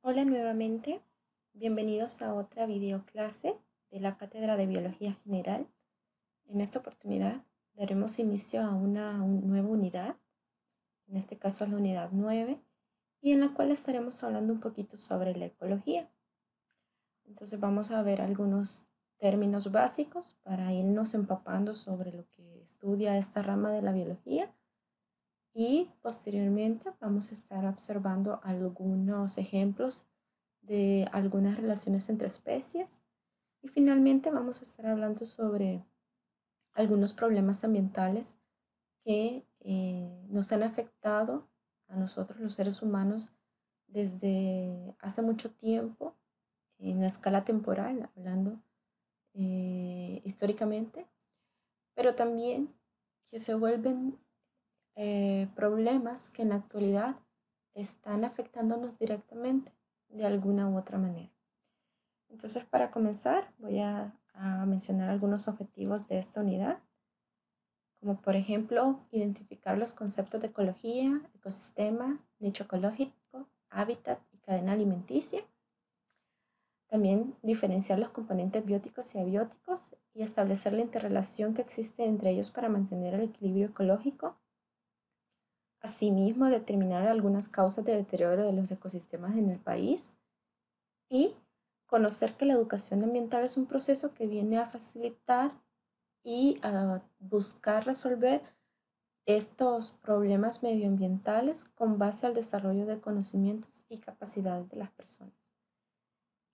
Hola nuevamente, bienvenidos a otra videoclase de la Cátedra de Biología General. En esta oportunidad daremos inicio a una nueva unidad, en este caso es la unidad 9, y en la cual estaremos hablando un poquito sobre la ecología. Entonces vamos a ver algunos términos básicos para irnos empapando sobre lo que estudia esta rama de la biología. Y posteriormente vamos a estar observando algunos ejemplos de algunas relaciones entre especies. Y finalmente vamos a estar hablando sobre algunos problemas ambientales que nos han afectado a nosotros los seres humanos desde hace mucho tiempo, en la escala temporal, hablando históricamente, pero también que se vuelven problemas que en la actualidad están afectándonos directamente de alguna u otra manera. Entonces, para comenzar, voy a mencionar algunos objetivos de esta unidad, como por ejemplo, identificar los conceptos de ecología, ecosistema, nicho ecológico, hábitat y cadena alimenticia. También diferenciar los componentes bióticos y abióticos y establecer la interrelación que existe entre ellos para mantener el equilibrio ecológico. Asimismo, determinar algunas causas de deterioro de los ecosistemas en el país y conocer que la educación ambiental es un proceso que viene a facilitar y a buscar resolver estos problemas medioambientales con base al desarrollo de conocimientos y capacidades de las personas.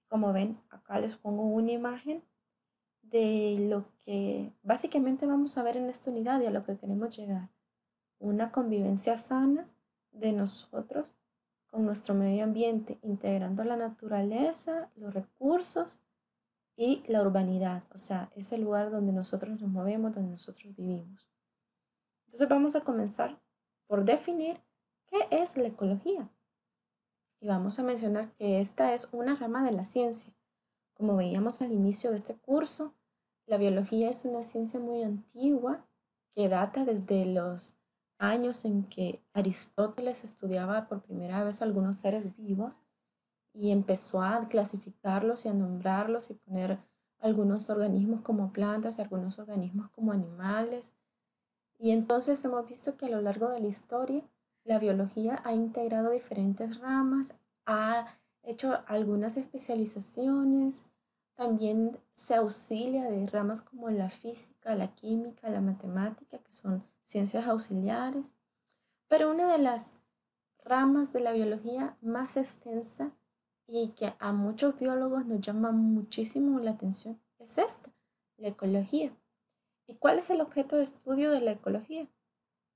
Como ven, acá les pongo una imagen de lo que básicamente vamos a ver en esta unidad y a lo que queremos llegar. Una convivencia sana de nosotros con nuestro medio ambiente, integrando la naturaleza, los recursos y la urbanidad, o sea, ese lugar donde nosotros nos movemos, donde nosotros vivimos. Entonces vamos a comenzar por definir qué es la ecología. Y vamos a mencionar que esta es una rama de la ciencia. Como veíamos al inicio de este curso, la biología es una ciencia muy antigua que data desde los años en que Aristóteles estudiaba por primera vez algunos seres vivos y empezó a clasificarlos y a nombrarlos y poner algunos organismos como plantas y algunos organismos como animales. Y entonces hemos visto que a lo largo de la historia la biología ha integrado diferentes ramas, ha hecho algunas especializaciones, también se auxilia de ramas como la física, la química, la matemática, que son ciencias auxiliares. Pero una de las ramas de la biología más extensa y que a muchos biólogos nos llama muchísimo la atención es esta, la ecología. ¿Y cuál es el objeto de estudio de la ecología?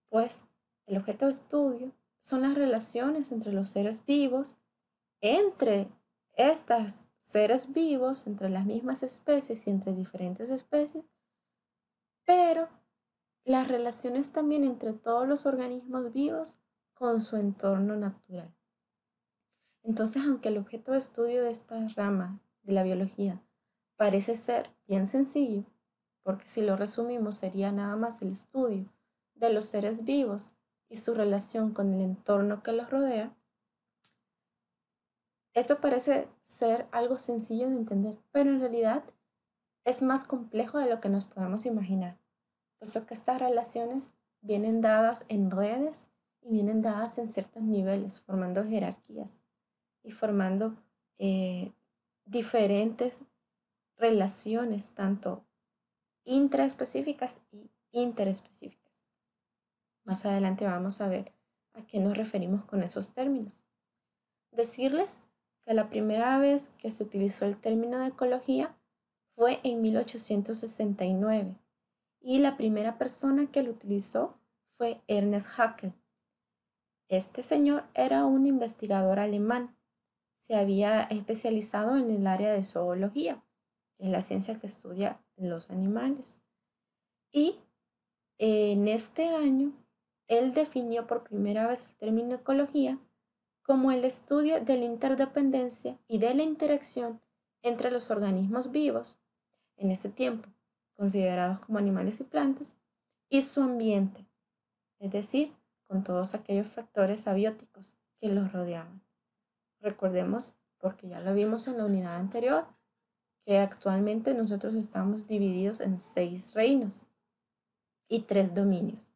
Pues el objeto de estudio son las relaciones entre los seres vivos, entre estas seres vivos, entre las mismas especies y entre diferentes especies, pero las relaciones también entre todos los organismos vivos con su entorno natural. Entonces, aunque el objeto de estudio de esta rama de la biología parece ser bien sencillo, porque si lo resumimos sería nada más el estudio de los seres vivos y su relación con el entorno que los rodea, esto parece ser algo sencillo de entender, pero en realidad es más complejo de lo que nos podemos imaginar, puesto que estas relaciones vienen dadas en redes y vienen dadas en ciertos niveles, formando jerarquías y formando diferentes relaciones, tanto intraespecíficas y interespecíficas. Más adelante vamos a ver a qué nos referimos con esos términos. Decirles que la primera vez que se utilizó el término de ecología fue en 1869 y la primera persona que lo utilizó fue Ernest Haeckel. Este señor era un investigador alemán. Se había especializado en el área de zoología, que es la ciencia que estudia los animales. Y en este año, él definió por primera vez el término ecología como el estudio de la interdependencia y de la interacción entre los organismos vivos, en ese tiempo considerados como animales y plantas, y su ambiente, es decir, con todos aquellos factores abióticos que los rodeaban. Recordemos porque ya lo vimos en la unidad anterior, que actualmente nosotros estamos divididos en 6 reinos y 3 dominios.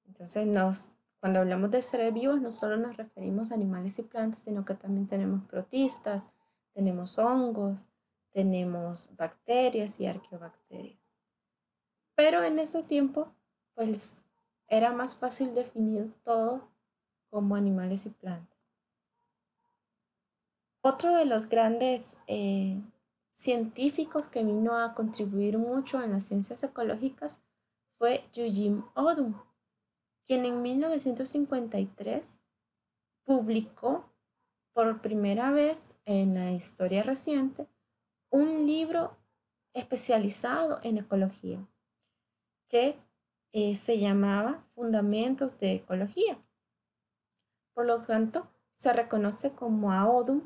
Entonces, cuando hablamos de seres vivos, no solo nos referimos a animales y plantas, sino que también tenemos protistas, tenemos hongos, tenemos bacterias y arqueobacterias. Pero en ese tiempo, pues era más fácil definir todo como animales y plantas. Otro de los grandes científicos que vino a contribuir mucho en las ciencias ecológicas fue Eugene Odum, quien en 1953 publicó por primera vez en la historia reciente un libro especializado en ecología que se llamaba Fundamentos de Ecología. Por lo tanto, se reconoce como a Odum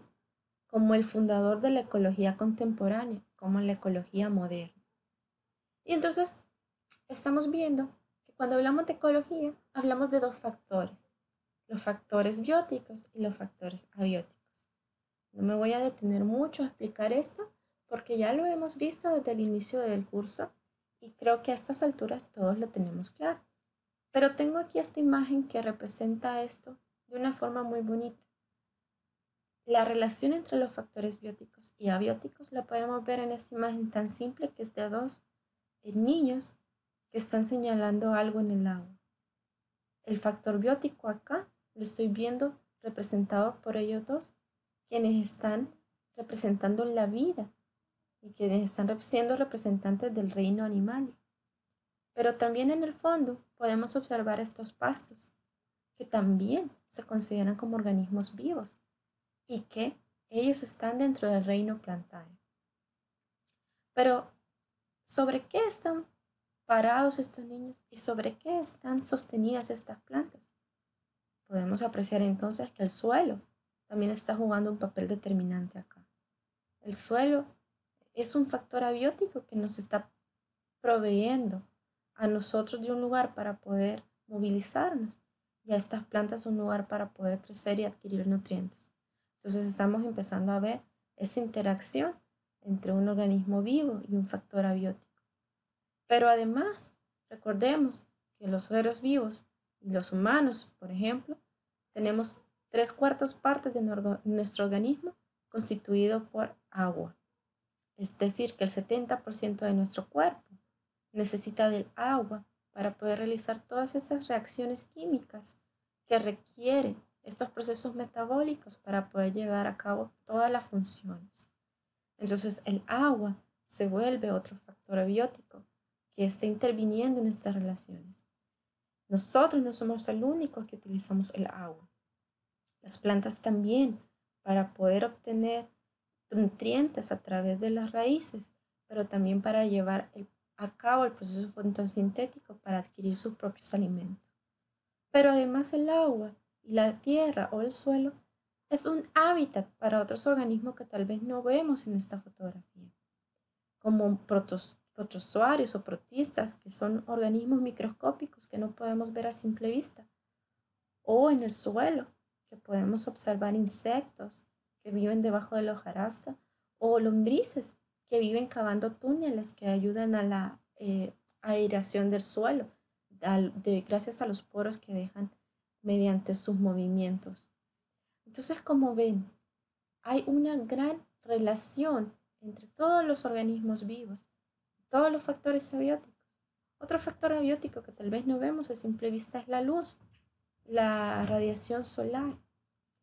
como el fundador de la ecología contemporánea, como la ecología moderna. Y entonces estamos viendo que cuando hablamos de ecología, hablamos de dos factores, los factores bióticos y los factores abióticos. No me voy a detener mucho a explicar esto porque ya lo hemos visto desde el inicio del curso y creo que a estas alturas todos lo tenemos claro. Pero tengo aquí esta imagen que representa esto de una forma muy bonita. La relación entre los factores bióticos y abióticos la podemos ver en esta imagen tan simple que es de dos niños que están señalando algo en el agua. El factor biótico acá lo estoy viendo representado por ellos dos, quienes están representando la vida y quienes están siendo representantes del reino animal. Pero también en el fondo podemos observar estos pastos, que también se consideran como organismos vivos y que ellos están dentro del reino plantae. Pero, ¿sobre qué están parados estos niños y sobre qué están sostenidas estas plantas? Podemos apreciar entonces que el suelo también está jugando un papel determinante acá. El suelo es un factor abiótico que nos está proveyendo a nosotros de un lugar para poder movilizarnos y a estas plantas un lugar para poder crecer y adquirir nutrientes. Entonces estamos empezando a ver esa interacción entre un organismo vivo y un factor abiótico. Pero además, recordemos que los seres vivos y los humanos, por ejemplo, tenemos 3/4 partes de nuestro organismo constituido por agua. Es decir, que el 70% de nuestro cuerpo necesita del agua para poder realizar todas esas reacciones químicas que requieren estos procesos metabólicos para poder llevar a cabo todas las funciones. Entonces el agua se vuelve otro factor abiótico que está interviniendo en estas relaciones. Nosotros no somos el único que utilizamos el agua. Las plantas también, para poder obtener nutrientes a través de las raíces, pero también para llevar a cabo el proceso fotosintético para adquirir sus propios alimentos. Pero además el agua y la tierra o el suelo es un hábitat para otros organismos que tal vez no vemos en esta fotografía, como protozoarios o protistas, que son organismos microscópicos que no podemos ver a simple vista, o en el suelo, que podemos observar insectos que viven debajo de la hojarasca, o lombrices que viven cavando túneles que ayudan a la aireación del suelo, gracias a los poros que dejan mediante sus movimientos. Entonces, como ven, hay una gran relación entre todos los organismos vivos, todos los factores abióticos. Otro factor abiótico que tal vez no vemos a simple vista es la luz, la radiación solar,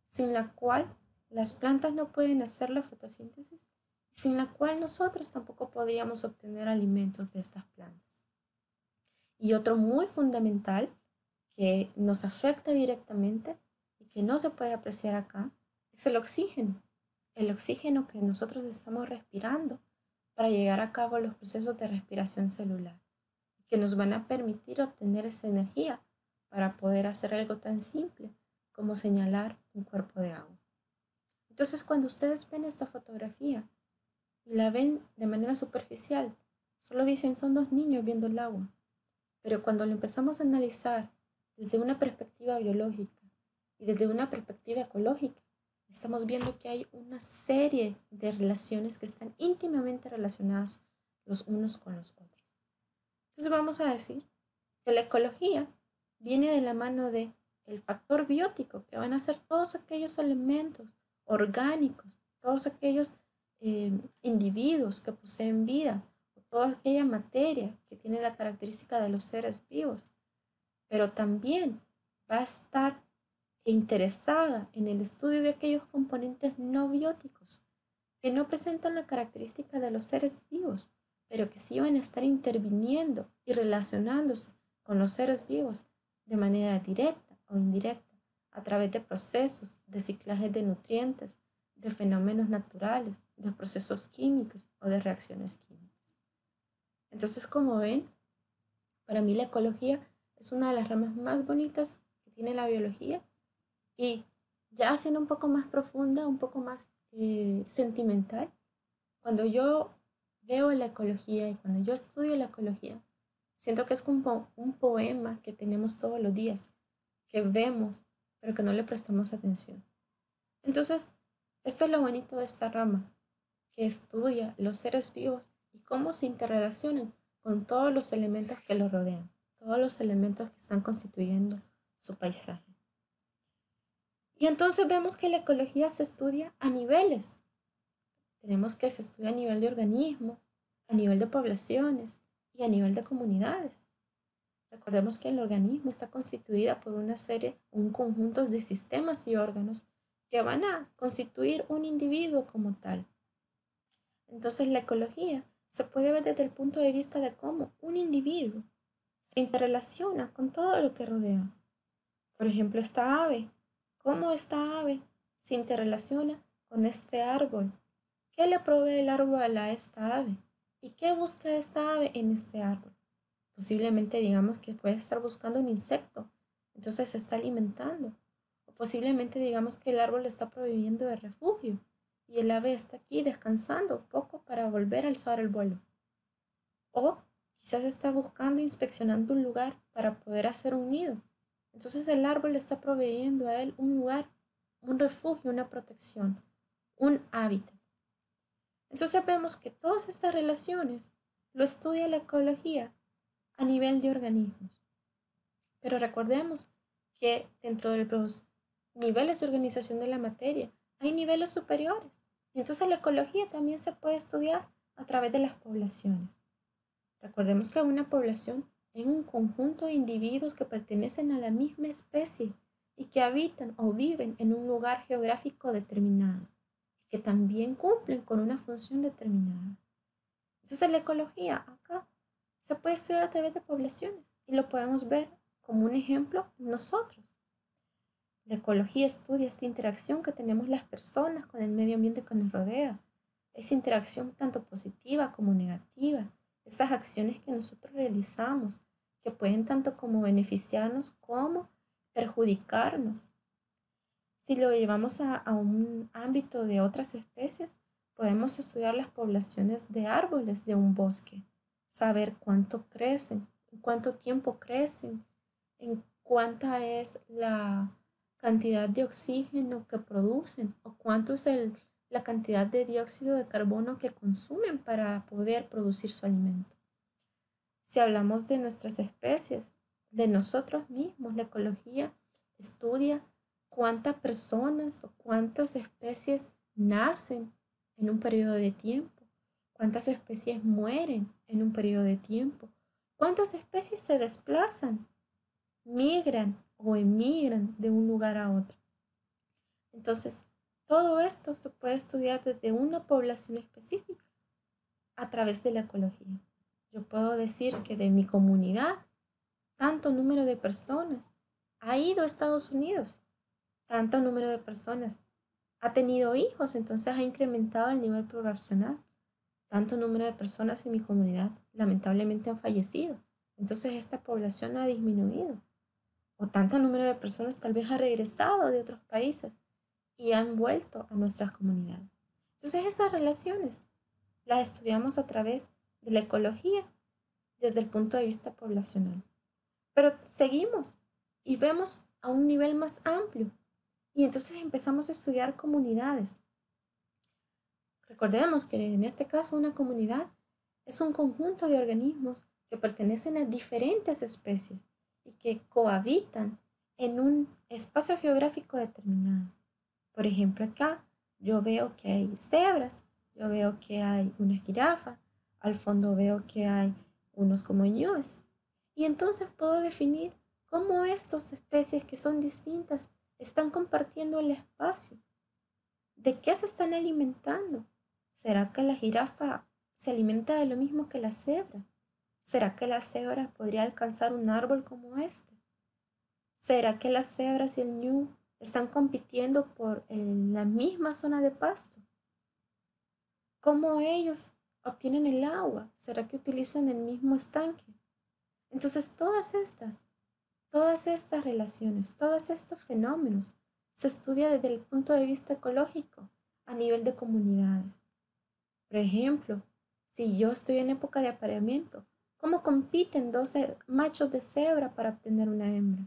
sin la cual las plantas no pueden hacer la fotosíntesis y sin la cual nosotros tampoco podríamos obtener alimentos de estas plantas. Y otro muy fundamental que nos afecta directamente y que no se puede apreciar acá es el oxígeno. El oxígeno que nosotros estamos respirando para llevar a cabo los procesos de respiración celular, que nos van a permitir obtener esa energía para poder hacer algo tan simple como señalar un cuerpo de agua. Entonces, cuando ustedes ven esta fotografía y la ven de manera superficial, solo dicen son dos niños viendo el agua. Pero cuando lo empezamos a analizar desde una perspectiva biológica y desde una perspectiva ecológica, estamos viendo que hay una serie de relaciones que están íntimamente relacionadas los unos con los otros. Entonces vamos a decir que la ecología viene de la mano de el factor biótico, que van a ser todos aquellos elementos orgánicos, todos aquellos individuos que poseen vida, toda aquella materia que tiene la característica de los seres vivos, pero también va a estar interesada en el estudio de aquellos componentes no bióticos que no presentan la característica de los seres vivos, pero que sí van a estar interviniendo y relacionándose con los seres vivos de manera directa o indirecta a través de procesos, de ciclajes de nutrientes, de fenómenos naturales, de procesos químicos o de reacciones químicas. Entonces, como ven, para mí la ecología es una de las ramas más bonitas que tiene la biología y ya siendo un poco más profunda, un poco más sentimental, cuando yo veo la ecología y cuando yo estudio la ecología, siento que es como un poema que tenemos todos los días, que vemos, pero que no le prestamos atención. Entonces, esto es lo bonito de esta rama, que estudia los seres vivos y cómo se interrelacionan con todos los elementos que los rodean, todos los elementos que están constituyendo su paisaje. Y entonces vemos que la ecología se estudia a niveles. Tenemos que se estudia a nivel de organismos, a nivel de poblaciones y a nivel de comunidades. Recordemos que el organismo está constituido por una serie, un conjunto de sistemas y órganos que van a constituir un individuo como tal. Entonces la ecología se puede ver desde el punto de vista de cómo un individuo se interrelaciona con todo lo que rodea. Por ejemplo, esta ave. ¿Cómo esta ave se interrelaciona con este árbol? ¿Qué le provee el árbol a esta ave? ¿Y qué busca esta ave en este árbol? Posiblemente digamos que puede estar buscando un insecto, entonces se está alimentando. O posiblemente digamos que el árbol le está proveyendo de refugio y el ave está aquí descansando un poco para volver a alzar el vuelo. O quizás está buscando, inspeccionando un lugar para poder hacer un nido. Entonces el árbol le está proveyendo a él un lugar, un refugio, una protección, un hábitat. Entonces vemos que todas estas relaciones lo estudia la ecología a nivel de organismos. Pero recordemos que dentro de los niveles de organización de la materia hay niveles superiores. Y entonces la ecología también se puede estudiar a través de las poblaciones. Recordemos que una población es un conjunto de individuos que pertenecen a la misma especie y que habitan o viven en un lugar geográfico determinado y que también cumplen con una función determinada. Entonces la ecología acá se puede estudiar a través de poblaciones y lo podemos ver como un ejemplo nosotros. La ecología estudia esta interacción que tenemos las personas con el medio ambiente que nos rodea, esa interacción tanto positiva como negativa, esas acciones que nosotros realizamos que pueden tanto como beneficiarnos como perjudicarnos. Si lo llevamos a un ámbito de otras especies, podemos estudiar las poblaciones de árboles de un bosque, saber cuánto crecen, en cuánto tiempo crecen, en cuánta es la cantidad de oxígeno que producen o cuánto es la cantidad de dióxido de carbono que consumen para poder producir su alimento. Si hablamos de nuestras especies, de nosotros mismos, la ecología estudia cuántas personas o cuántas especies nacen en un periodo de tiempo, cuántas especies mueren en un periodo de tiempo, cuántas especies se desplazan, migran o emigran de un lugar a otro. Entonces, todo esto se puede estudiar desde una población específica a través de la ecología. Yo puedo decir que de mi comunidad, tanto número de personas ha ido a Estados Unidos, tanto número de personas ha tenido hijos, entonces ha incrementado el nivel poblacional. Tanto número de personas en mi comunidad lamentablemente han fallecido, entonces esta población ha disminuido. O tanto número de personas tal vez ha regresado de otros países y han vuelto a nuestras comunidades. Entonces esas relaciones las estudiamos a través de la ecología desde el punto de vista poblacional. Pero seguimos y vemos a un nivel más amplio Y entonces empezamos a estudiar comunidades. Recordemos que en este caso una comunidad es un conjunto de organismos que pertenecen a diferentes especies y que cohabitan en un espacio geográfico determinado. Por ejemplo, acá yo veo que hay cebras, yo veo que hay una jirafa, al fondo veo que hay unos como ñúes. Y entonces puedo definir cómo estas especies que son distintas están compartiendo el espacio. ¿De qué se están alimentando? ¿Será que la jirafa se alimenta de lo mismo que la cebra? ¿Será que la cebra podría alcanzar un árbol como este? ¿Será que las cebras y el ñu están compitiendo por la misma zona de pasto? ¿Cómo ellos obtienen el agua? ¿Será que utilizan el mismo estanque? Entonces todas estas relaciones, todos estos fenómenos se estudia desde el punto de vista ecológico a nivel de comunidades. Por ejemplo, si yo estoy en época de apareamiento, ¿cómo compiten dos machos de cebra para obtener una hembra?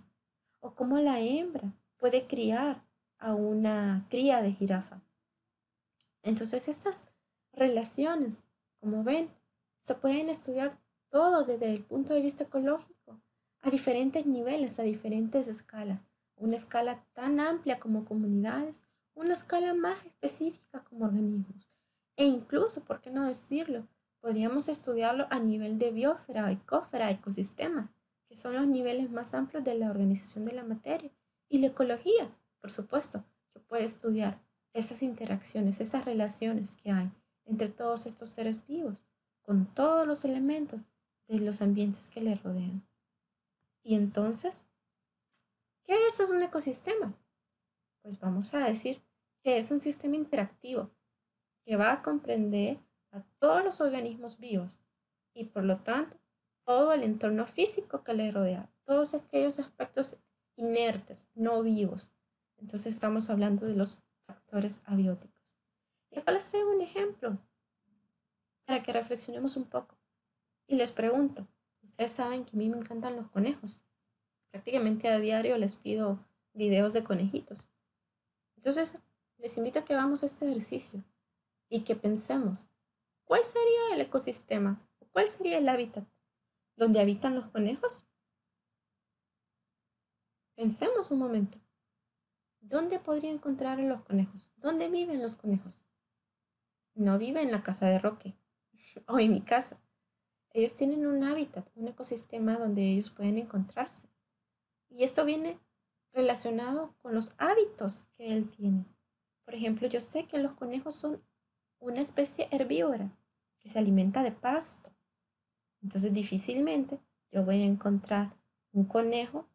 ¿O cómo la hembra puede criar a una cría de jirafa? Entonces estas relaciones, como ven, se pueden estudiar todo desde el punto de vista ecológico, a diferentes niveles, a diferentes escalas. Una escala tan amplia como comunidades, una escala más específica como organismos. E incluso, ¿por qué no decirlo? Podríamos estudiarlo a nivel de biosfera, ecósfera, ecosistema, que son los niveles más amplios de la organización de la materia. Y la ecología, por supuesto, que puede estudiar esas interacciones, esas relaciones que hay entre todos estos seres vivos, con todos los elementos de los ambientes que le rodean. Y entonces, ¿qué es un ecosistema? Pues vamos a decir que es un sistema interactivo que va a comprender a todos los organismos vivos y por lo tanto todo el entorno físico que le rodea, todos aquellos aspectos inertes, no vivos. Entonces estamos hablando de los factores abióticos. Y acá les traigo un ejemplo para que reflexionemos un poco. Y les pregunto, ustedes saben que a mí me encantan los conejos. Prácticamente a diario les pido videos de conejitos. Entonces, les invito a que hagamos este ejercicio y que pensemos, ¿cuál sería el ecosistema? ¿Cuál sería el hábitat donde habitan los conejos? Pensemos un momento. ¿Dónde podría encontrar a los conejos? ¿Dónde viven los conejos? No viven en la casa de Roque o en mi casa. Ellos tienen un hábitat, un ecosistema donde ellos pueden encontrarse. Y esto viene relacionado con los hábitos que él tiene. Por ejemplo, yo sé que los conejos son una especie herbívora que se alimenta de pasto. Entonces difícilmente yo voy a encontrar un conejo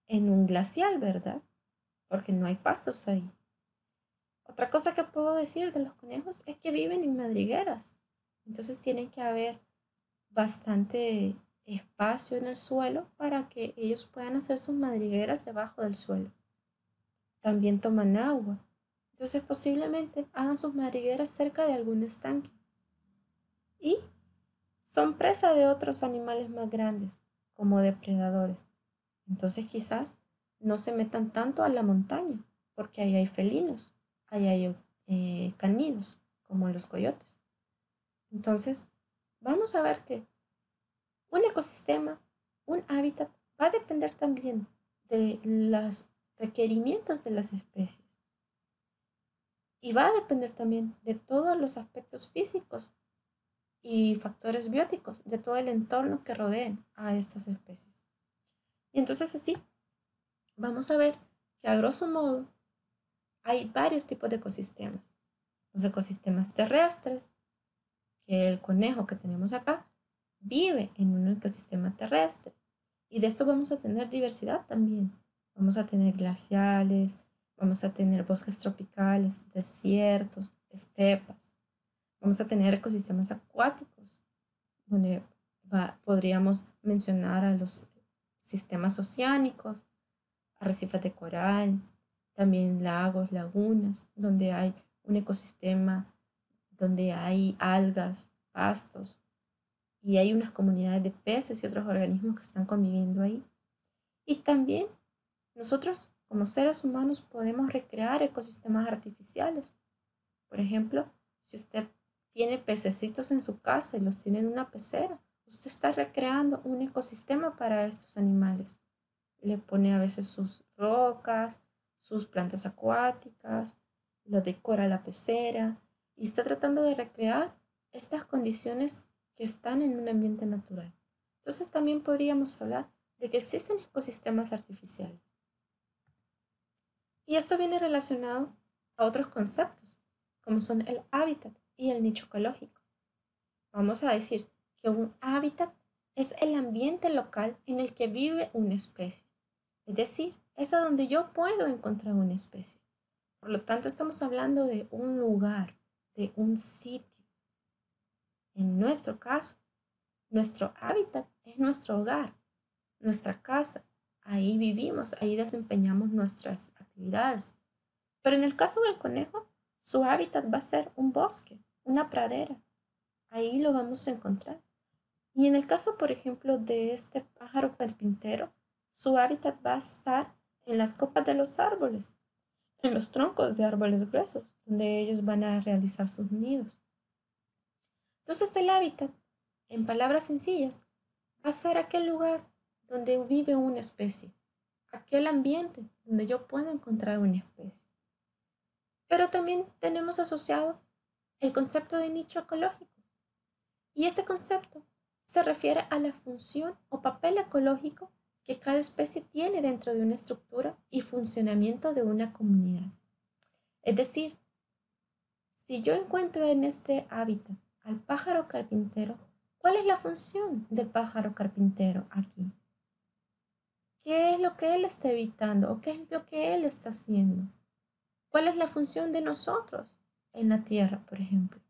en un glacial, ¿verdad? Porque no hay pastos ahí. Otra cosa que puedo decir de los conejos es que viven en madrigueras. Entonces tienen que haber bastante espacio en el suelo para que ellos puedan hacer sus madrigueras debajo del suelo. También toman agua. Entonces posiblemente hagan sus madrigueras cerca de algún estanque. Y son presa de otros animales más grandes, como depredadores. Entonces quizás no se metan tanto a la montaña, porque ahí hay felinos, ahí hay caninos, como los coyotes. Entonces, vamos a ver que un ecosistema, un hábitat, va a depender también de los requerimientos de las especies. Y va a depender también de todos los aspectos físicos y factores bióticos, de todo el entorno que rodeen a estas especies. Y entonces así, vamos a ver que a grosso modo hay varios tipos de ecosistemas. Los ecosistemas terrestres, que el conejo que tenemos acá vive en un ecosistema terrestre. Y de esto vamos a tener diversidad también. Vamos a tener glaciales, vamos a tener bosques tropicales, desiertos, estepas. Vamos a tener ecosistemas acuáticos, donde podríamos mencionar a los sistemas oceánicos, arrecifes de coral, también lagos, lagunas, donde hay un ecosistema, donde hay algas, pastos, y hay unas comunidades de peces y otros organismos que están conviviendo ahí. Y también nosotros como seres humanos podemos recrear ecosistemas artificiales. Por ejemplo, si usted tiene pececitos en su casa y los tiene en una pecera, usted está recreando un ecosistema para estos animales. Le pone a veces sus rocas, sus plantas acuáticas, lo decora la pecera y está tratando de recrear estas condiciones que están en un ambiente natural. Entonces también podríamos hablar de que existen ecosistemas artificiales. Y esto viene relacionado a otros conceptos, como son el hábitat y el nicho ecológico. Vamos a decir que un hábitat es el ambiente local en el que vive una especie. Es decir, es a donde yo puedo encontrar una especie. Por lo tanto, estamos hablando de un lugar, de un sitio. En nuestro caso, nuestro hábitat es nuestro hogar, nuestra casa. Ahí vivimos, ahí desempeñamos nuestras actividades. Pero en el caso del conejo, su hábitat va a ser un bosque, una pradera. Ahí lo vamos a encontrar. Y en el caso, por ejemplo, de este pájaro carpintero, su hábitat va a estar en las copas de los árboles, en los troncos de árboles gruesos, donde ellos van a realizar sus nidos. Entonces el hábitat, en palabras sencillas, va a ser aquel lugar donde vive una especie, aquel ambiente donde yo puedo encontrar una especie. Pero también tenemos asociado el concepto de nicho ecológico. Y este concepto se refiere a la función o papel ecológico que cada especie tiene dentro de una estructura y funcionamiento de una comunidad. Es decir, si yo encuentro en este hábitat al pájaro carpintero, ¿cuál es la función del pájaro carpintero aquí? ¿Qué es lo que él está evitando o qué es lo que él está haciendo? ¿Cuál es la función de nosotros en la tierra, por ejemplo?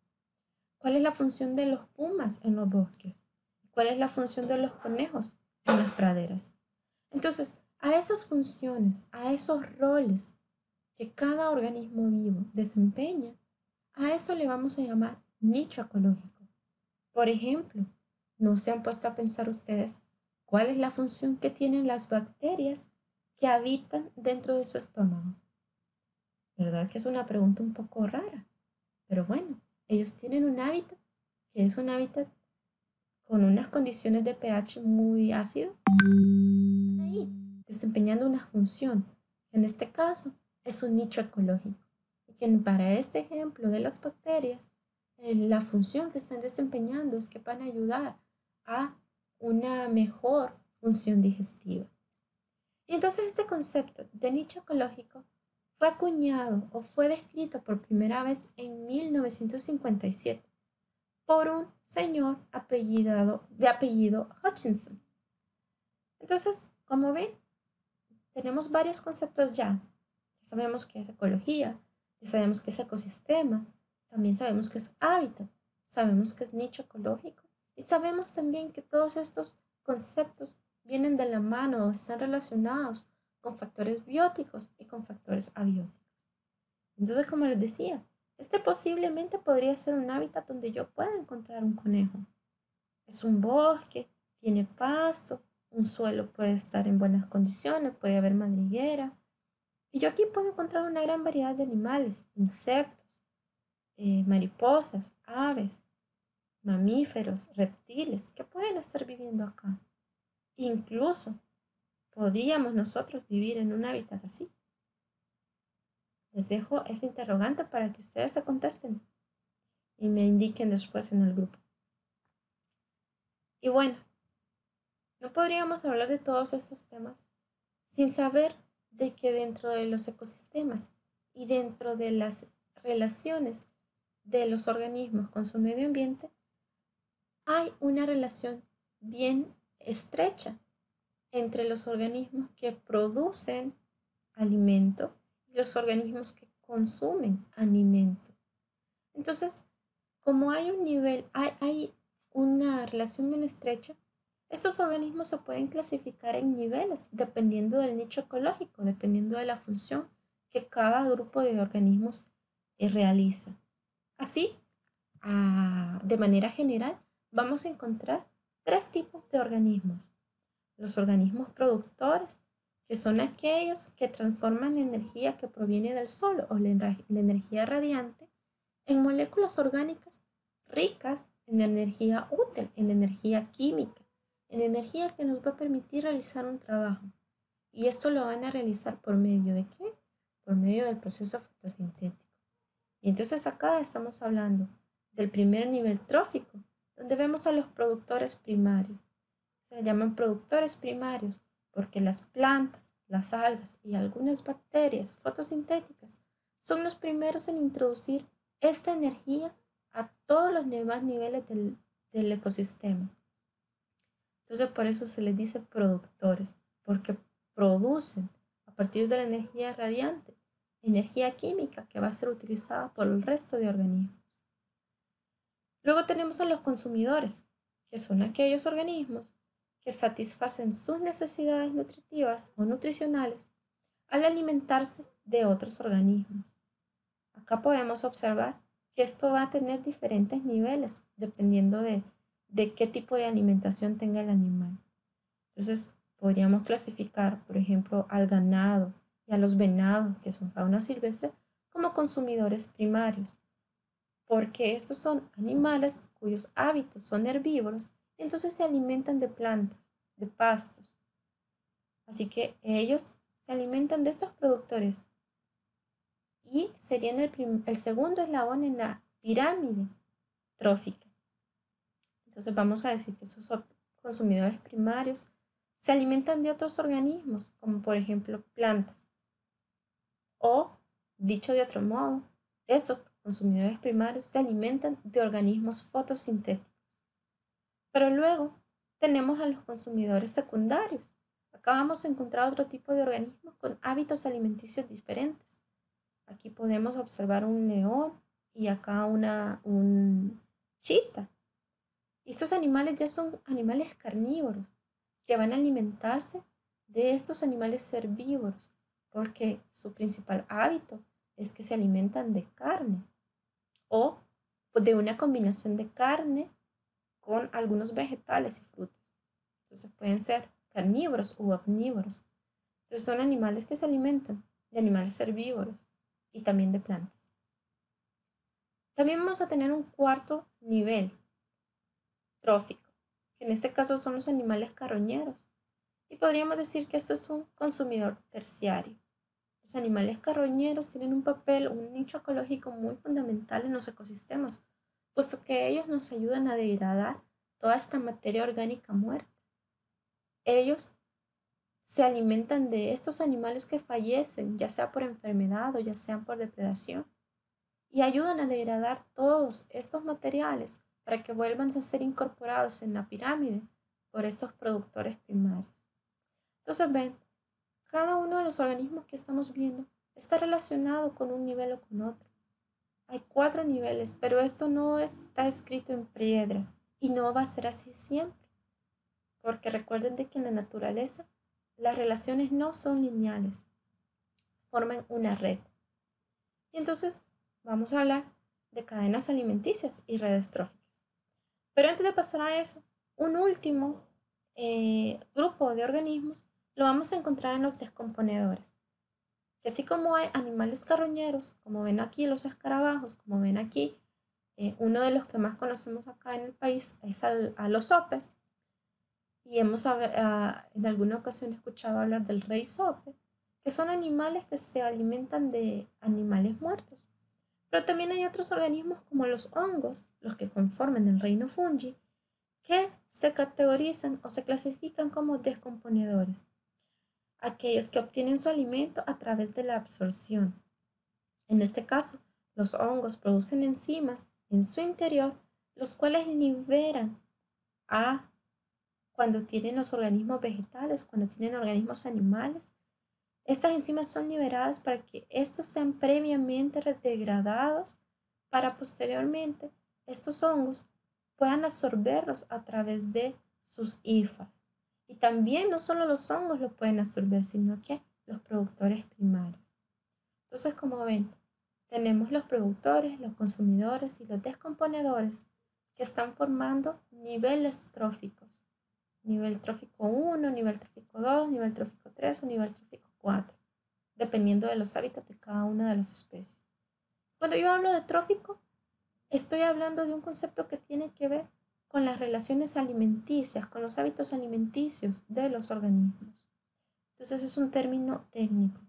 ¿Cuál es la función de los pumas en los bosques? ¿Cuál es la función de los conejos en las praderas? Entonces, a esas funciones, a esos roles que cada organismo vivo desempeña, a eso le vamos a llamar nicho ecológico. Por ejemplo, ¿no se han puesto a pensar ustedes cuál es la función que tienen las bacterias que habitan dentro de su estómago? ¿Verdad que es una pregunta un poco rara? Pero bueno, ellos tienen un hábitat que es un hábitat con unas condiciones de pH muy ácido. Están ahí desempeñando una función, que en este caso es un nicho ecológico. Y que para este ejemplo de las bacterias, la función que están desempeñando es que van a ayudar a una mejor función digestiva. Y entonces este concepto de nicho ecológico fue acuñado o fue descrito por primera vez en 1957 por un señor de apellido Hutchinson. Entonces, como ven, tenemos varios conceptos ya. Ya sabemos qué es ecología, ya sabemos qué es ecosistema, también sabemos qué es hábitat, sabemos qué es nicho ecológico y sabemos también que todos estos conceptos vienen de la mano o están relacionados con factores bióticos y con factores abióticos. Entonces, como les decía, este posiblemente podría ser un hábitat donde yo pueda encontrar un conejo. Es un bosque, tiene pasto, un suelo puede estar en buenas condiciones, puede haber madriguera. Y yo aquí puedo encontrar una gran variedad de animales, insectos, mariposas, aves, mamíferos, reptiles que pueden estar viviendo acá. Incluso podríamos nosotros vivir en un hábitat así. Les dejo ese interrogante para que ustedes se contesten y me indiquen después en el grupo. Y bueno, no podríamos hablar de todos estos temas sin saber de que dentro de los ecosistemas y dentro de las relaciones de los organismos con su medio ambiente hay una relación bien estrecha entre los organismos que producen alimento y los organismos que consumen alimento. Entonces, como hay un nivel, hay una relación bien estrecha, estos organismos se pueden clasificar en niveles dependiendo del nicho ecológico, dependiendo de la función que cada grupo de organismos realiza. Así, de manera general, vamos a encontrar tres tipos de organismos. Los organismos productores, que son aquellos que transforman la energía que proviene del sol o la energía radiante en moléculas orgánicas ricas en energía útil, en energía química, en energía que nos va a permitir realizar un trabajo. Y esto lo van a realizar por medio de ¿qué? Por medio del proceso fotosintético. Y entonces acá estamos hablando del primer nivel trófico, donde vemos a los productores primarios. Se llaman productores primarios porque las plantas, las algas y algunas bacterias fotosintéticas son los primeros en introducir esta energía a todos los demás niveles del ecosistema. Entonces por eso se les dice productores, porque producen a partir de la energía radiante energía química que va a ser utilizada por el resto de organismos. Luego tenemos a los consumidores, que son aquellos organismos que satisfacen sus necesidades nutritivas o nutricionales al alimentarse de otros organismos. Acá podemos observar que esto va a tener diferentes niveles dependiendo de qué tipo de alimentación tenga el animal. Entonces, podríamos clasificar, por ejemplo, al ganado y a los venados, que son fauna silvestre, como consumidores primarios, porque estos son animales cuyos hábitos son herbívoros, y entonces se alimentan de plantas, de pastos. Así que ellos se alimentan de estos productores y serían el segundo eslabón en la pirámide trófica. Entonces vamos a decir que esos consumidores primarios se alimentan de otros organismos, como por ejemplo plantas. O, dicho de otro modo, estos consumidores primarios se alimentan de organismos fotosintéticos. Pero luego tenemos a los consumidores secundarios. Acá vamos a encontrar otro tipo de organismos con hábitos alimenticios diferentes. Aquí podemos observar un león y acá un chita. Y estos animales ya son animales carnívoros que van a alimentarse de estos animales herbívoros porque su principal hábito es que se alimentan de carne o de una combinación de carne con algunos vegetales y frutas. Entonces pueden ser carnívoros u omnívoros. Entonces son animales que se alimentan de animales herbívoros y también de plantas. También vamos a tener un cuarto nivel trófico, que en este caso son los animales carroñeros. Y podríamos decir que esto es un consumidor terciario. Los animales carroñeros tienen un papel, un nicho ecológico muy fundamental en los ecosistemas, puesto que ellos nos ayudan a degradar toda esta materia orgánica muerta. Ellos se alimentan de estos animales que fallecen, ya sea por enfermedad o ya sea por depredación, y ayudan a degradar todos estos materiales para que vuelvan a ser incorporados en la pirámide por estos productores primarios. Entonces ven, cada uno de los organismos que estamos viendo está relacionado con un nivel o con otro. Hay 4 niveles, pero esto no está escrito en piedra y no va a ser así siempre. Porque recuerden de que en la naturaleza las relaciones no son lineales, forman una red. Y entonces vamos a hablar de cadenas alimenticias y redes tróficas. Pero antes de pasar a eso, un último grupo de organismos lo vamos a encontrar en los descomponedores. Que así como hay animales carroñeros, como ven aquí los escarabajos, como ven aquí, uno de los que más conocemos acá en el país es a los sopes. Y hemos en alguna ocasión escuchado hablar del rey sope, que son animales que se alimentan de animales muertos. Pero también hay otros organismos como los hongos, los que conforman el reino fungi, que se categorizan o se clasifican como descomponedores, aquellos que obtienen su alimento a través de la absorción. En este caso, los hongos producen enzimas en su interior, los cuales liberan cuando tienen los organismos vegetales, cuando tienen organismos animales. Estas enzimas son liberadas para que estos sean previamente degradados para posteriormente estos hongos puedan absorberlos a través de sus hifas. Y también no solo los hongos lo pueden absorber, sino que los productores primarios. Entonces, como ven, tenemos los productores, los consumidores y los descomponedores que están formando niveles tróficos. nivel trófico 1, nivel trófico 2, nivel trófico 3 o nivel trófico 4, dependiendo de los hábitats de cada una de las especies. Cuando yo hablo de trófico, estoy hablando de un concepto que tiene que ver con las relaciones alimenticias, con los hábitos alimenticios de los organismos. Entonces es un término técnico.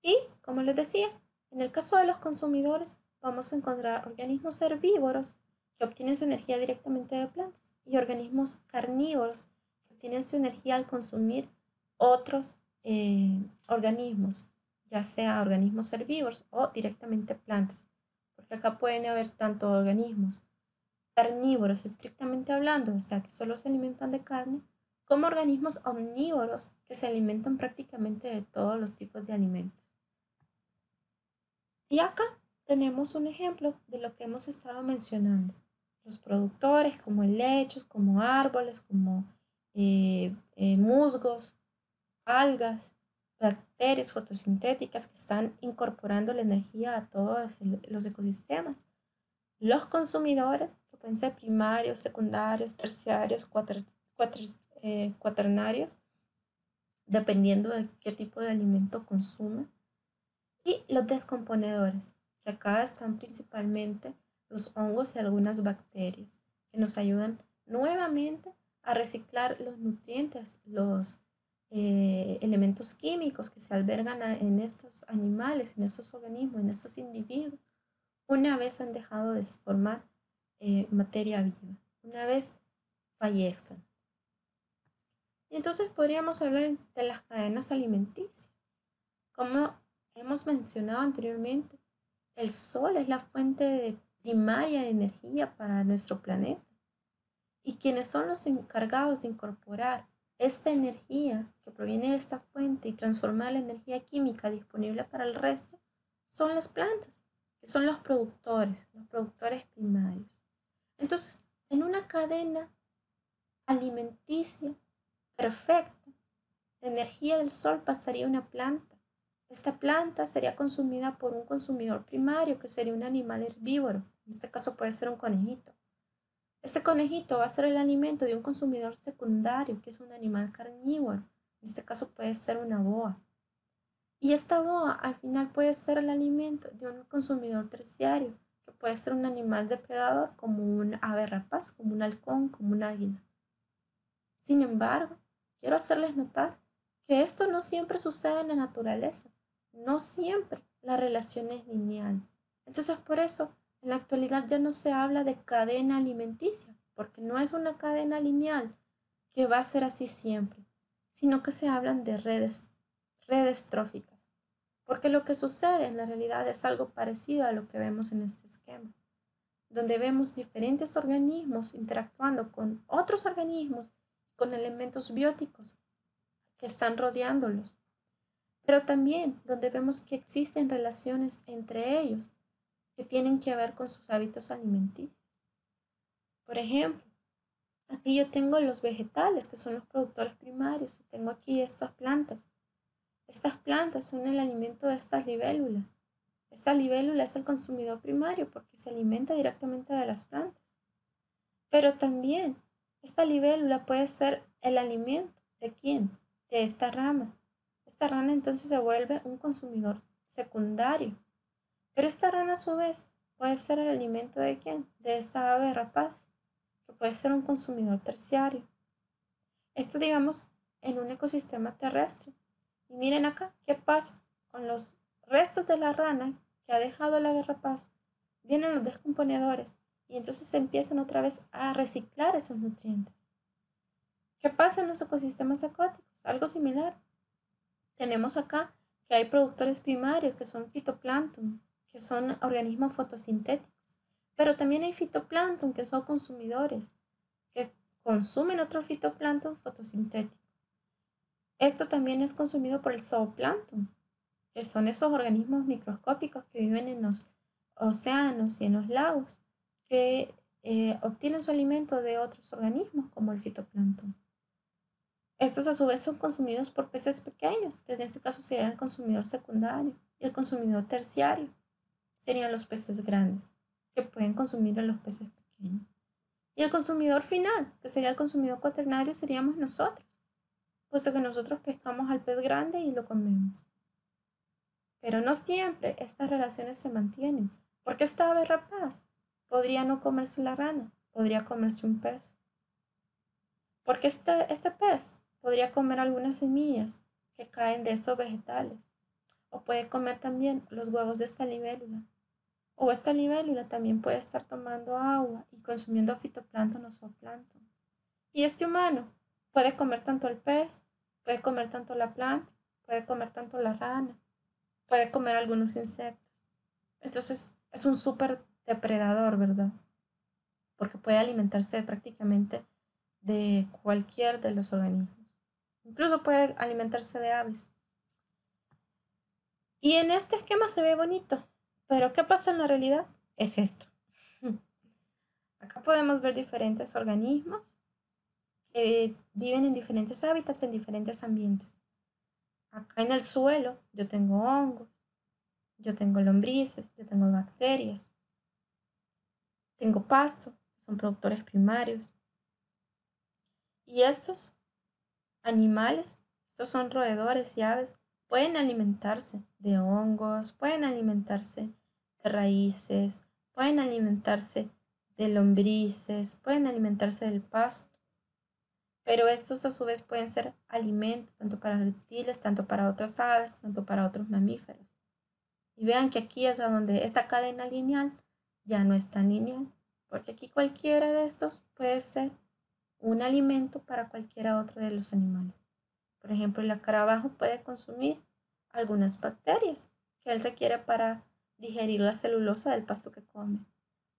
Y, como les decía, en el caso de los consumidores, vamos a encontrar organismos herbívoros que obtienen su energía directamente de plantas y organismos carnívoros que obtienen su energía al consumir otros organismos, ya sea organismos herbívoros o directamente plantas, porque acá pueden haber tanto organismos carnívoros estrictamente hablando, o sea que solo se alimentan de carne, como organismos omnívoros que se alimentan prácticamente de todos los tipos de alimentos. Y acá tenemos un ejemplo de lo que hemos estado mencionando. Los productores como helechos, como árboles, como musgos, algas, bacterias fotosintéticas que están incorporando la energía a todos los ecosistemas. Los consumidores, que pueden ser primarios, secundarios, terciarios, cuaternarios, dependiendo de qué tipo de alimento consumen. Y los descomponedores, que acá están principalmente los hongos y algunas bacterias, que nos ayudan nuevamente a reciclar los nutrientes, los elementos químicos que se albergan en estos animales, en estos organismos, en estos individuos, una vez han dejado de formar materia viva, una vez fallezcan. Y entonces podríamos hablar de las cadenas alimenticias. Como hemos mencionado anteriormente, el sol es la fuente primaria de energía para nuestro planeta. Y quienes son los encargados de incorporar esta energía que proviene de esta fuente y transformar la energía química disponible para el resto son las plantas, que son los productores primarios. Entonces, en una cadena alimenticia perfecta, la energía del sol pasaría a una planta. Esta planta sería consumida por un consumidor primario, que sería un animal herbívoro. En este caso puede ser un conejito. Este conejito va a ser el alimento de un consumidor secundario, que es un animal carnívoro. En este caso puede ser una boa. Y esta boa al final puede ser el alimento de un consumidor terciario, que puede ser un animal depredador como un ave rapaz, como un halcón, como un águila. Sin embargo, quiero hacerles notar que esto no siempre sucede en la naturaleza. No siempre la relación es lineal. Entonces, por eso, en la actualidad ya no se habla de cadena alimenticia, porque no es una cadena lineal que va a ser así siempre, sino que se hablan de redes tróficas. Porque lo que sucede en la realidad es algo parecido a lo que vemos en este esquema, donde vemos diferentes organismos interactuando con otros organismos, con elementos bióticos que están rodeándolos, pero también donde vemos que existen relaciones entre ellos que tienen que ver con sus hábitos alimenticios. Por ejemplo, aquí yo tengo los vegetales, que son los productores primarios, y tengo aquí estas plantas. Estas plantas son el alimento de estas libélulas. Esta libélula es el consumidor primario porque se alimenta directamente de las plantas. Pero también esta libélula puede ser el alimento de quién, de esta rama. Esta rana entonces se vuelve un consumidor secundario. Pero esta rana a su vez puede ser el alimento de quién, de esta ave rapaz, que puede ser un consumidor terciario. Esto digamos en un ecosistema terrestre. Y miren acá qué pasa con los restos de la rana que ha dejado el ave rapaz. Vienen los descomponedores y entonces se empiezan otra vez a reciclar esos nutrientes. ¿Qué pasa en los ecosistemas acuáticos? Algo similar. Tenemos acá que hay productores primarios que son fitoplancton, que son organismos fotosintéticos, pero también hay fitoplancton que son consumidores, que consumen otro fitoplancton fotosintético. Esto también es consumido por el zooplancton, que son esos organismos microscópicos que viven en los océanos y en los lagos, que obtienen su alimento de otros organismos como el fitoplancton. Estos a su vez son consumidos por peces pequeños, que en este caso serían el consumidor secundario, y el consumidor terciario serían los peces grandes, que pueden consumir a los peces pequeños. Y el consumidor final, que sería el consumidor cuaternario, seríamos nosotros, puesto que nosotros pescamos al pez grande y lo comemos. Pero no siempre estas relaciones se mantienen, porque esta ave rapaz podría no comerse la rana, podría comerse un pez. Porque este pez podría comer algunas semillas que caen de estos vegetales, o puede comer también los huevos de esta libélula. O esta libélula también puede estar tomando agua y consumiendo fitoplancton o zooplancton. Y este humano puede comer tanto el pez, puede comer tanto la planta, puede comer tanto la rana, puede comer algunos insectos. Entonces es un súper depredador, ¿verdad? Porque puede alimentarse prácticamente de cualquier de los organismos. Incluso puede alimentarse de aves. Y en este esquema se ve bonito, pero ¿qué pasa en la realidad? Es esto. Acá podemos ver diferentes organismos que viven en diferentes hábitats, en diferentes ambientes. Acá en el suelo yo tengo hongos, yo tengo lombrices, yo tengo bacterias, tengo pasto, que son productores primarios. Y estos animales, estos son roedores y aves, pueden alimentarse de hongos, pueden alimentarse de raíces, pueden alimentarse de lombrices, pueden alimentarse del pasto. Pero estos a su vez pueden ser alimentos tanto para reptiles, tanto para otras aves, tanto para otros mamíferos. Y vean que aquí es a donde esta cadena lineal ya no es tan lineal, porque aquí cualquiera de estos puede ser un alimento para cualquiera otro de los animales. Por ejemplo, el escarabajo puede consumir algunas bacterias que él requiere para digerir la celulosa del pasto que come.